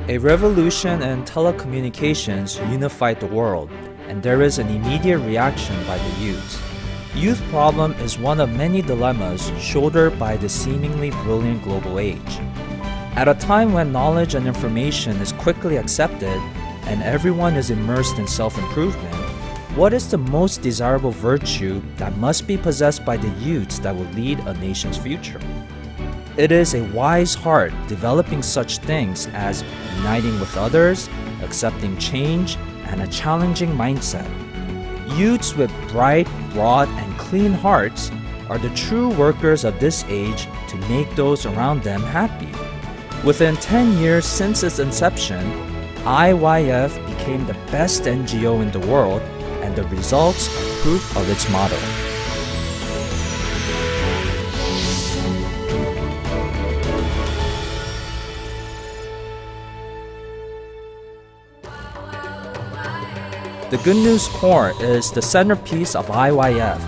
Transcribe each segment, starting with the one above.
A revolution in telecommunications unified the world, and there is an immediate reaction by the youth. Youth problem is one of many dilemmas shouldered by the seemingly brilliant global age. At a time when knowledge and information is quickly accepted and everyone is immersed in self-improvement, what is the most desirable virtue that must be possessed by the youths that will lead a nation's future? It is a wise heart developing such things as uniting with others, accepting change, and a challenging mindset. Youths with bright, broad, and clean hearts are the true workers of this age to make those around them happy. Within 10 years since its inception, IYF became the best NGO in the world, and the results are proof of its motto. The Good News Corps is the centerpiece of IYF,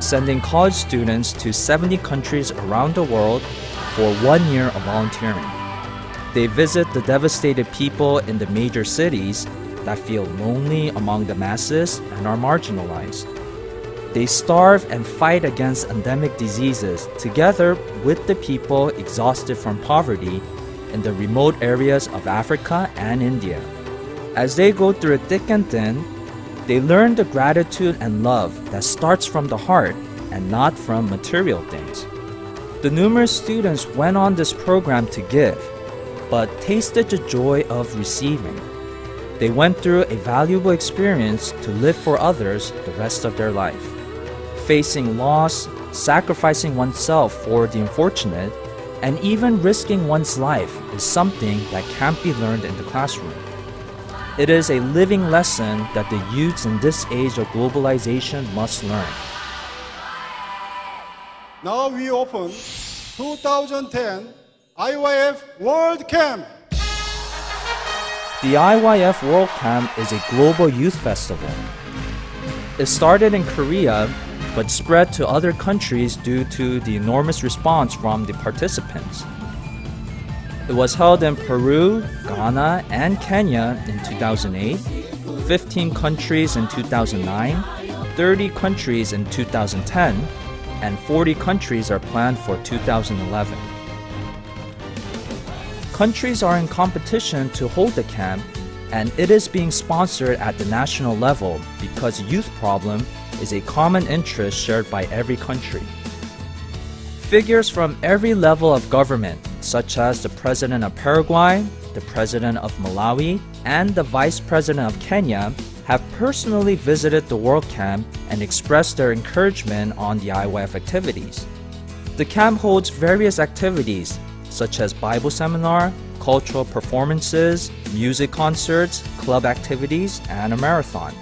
sending college students to 70 countries around the world for 1 year of volunteering. They visit the devastated people in the major cities that feel lonely among the masses and are marginalized. They starve and fight against endemic diseases together with the people exhausted from poverty in the remote areas of Africa and India. As they go through thick and thin, they learn the gratitude and love that starts from the heart and not from material things. The numerous students went on this program to give, but tasted the joy of receiving. They went through a valuable experience to live for others the rest of their life. Facing loss, sacrificing oneself for the unfortunate, and even risking one's life is something that can't be learned in the classroom. It is a living lesson that the youths in this age of globalization must learn. Now we open 2010 IYF World Camp. The IYF World Camp is a global youth festival. It started in Korea, but spread to other countries due to the enormous response from the participants. It was held in Peru, Ghana, and Kenya in 2008, 15 countries in 2009, 30 countries in 2010, and 40 countries are planned for 2011. Countries are in competition to hold the camp, and it is being sponsored at the national level because youth problem is a common interest shared by every country. Figures from every level of government, such as the President of Paraguay, the President of Malawi, and the Vice President of Kenya, have personally visited the World Camp and expressed their encouragement on the IYF activities. The camp holds various activities, such as Bible seminar, cultural performances, music concerts, club activities, and a marathon.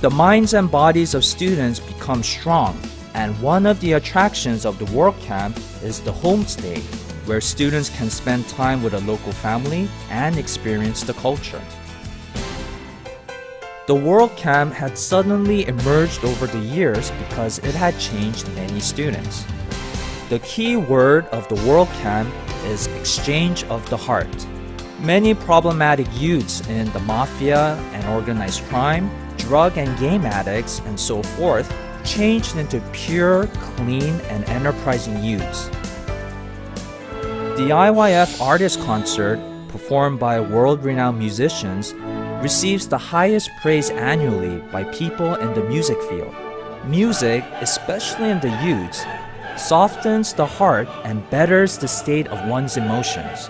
The minds and bodies of students become strong, and one of the attractions of the World Camp is the homestay, where students can spend time with a local family and experience the culture. The World Camp had suddenly emerged over the years because it had changed many students. The key word of the World Camp is exchange of the heart. Many problematic youths in the mafia and organized crime, drug and game addicts, and so forth changed into pure, clean, and enterprising youths. The IYF Artist Concert, performed by world-renowned musicians, receives the highest praise annually by people in the music field. Music, especially in the youths, softens the heart and betters the state of one's emotions.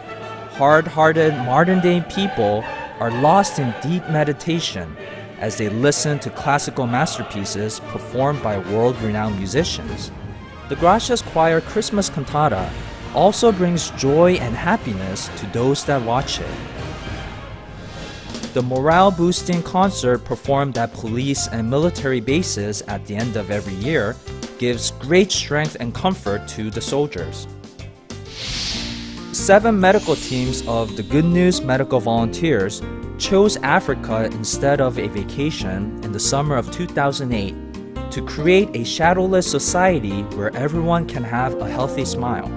Hard-hearted modern-day people are lost in deep meditation as they listen to classical masterpieces performed by world-renowned musicians. The Gracias Choir Christmas Cantata also brings joy and happiness to those that watch it. The morale-boosting concert performed at police and military bases at the end of every year gives great strength and comfort to the soldiers. 7 medical teams of the Good News Medical Volunteers chose Africa instead of a vacation in the summer of 2008 to create a shadowless society where everyone can have a healthy smile.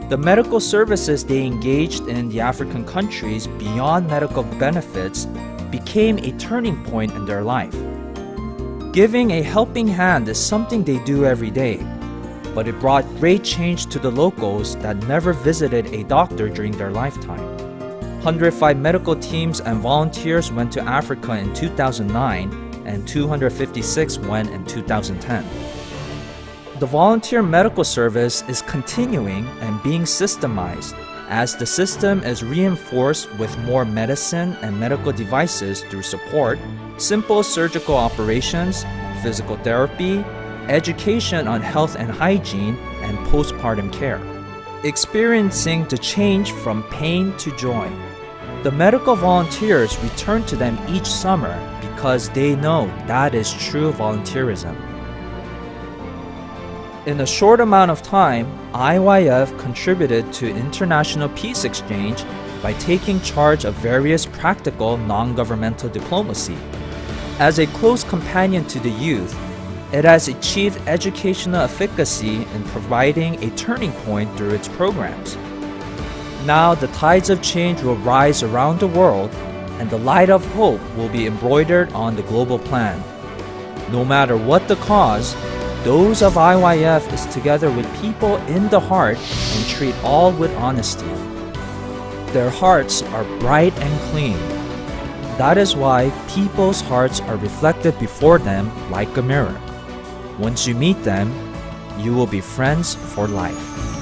The medical services they engaged in the African countries beyond medical benefits became a turning point in their life. Giving a helping hand is something they do every day, but it brought great change to the locals that never visited a doctor during their lifetime. 105 medical teams and volunteers went to Africa in 2009, and 256 went in 2010. The volunteer medical service is continuing and being systemized as the system is reinforced with more medicine and medical devices through support, simple surgical operations, physical therapy, education on health and hygiene, and postpartum care. Experiencing the change from pain to joy. The medical volunteers return to them each summer because they know that is true volunteerism. In a short amount of time, IYF contributed to international peace exchange by taking charge of various practical non-governmental diplomacy. As a close companion to the youth, it has achieved educational efficacy in providing a turning point through its programs. Now the tides of change will rise around the world, and the light of hope will be embroidered on the global plan. No matter what the cause, those of IYF is together with people in the heart and treat all with honesty. Their hearts are bright and clean. That is why people's hearts are reflected before them like a mirror. Once you meet them, you will be friends for life.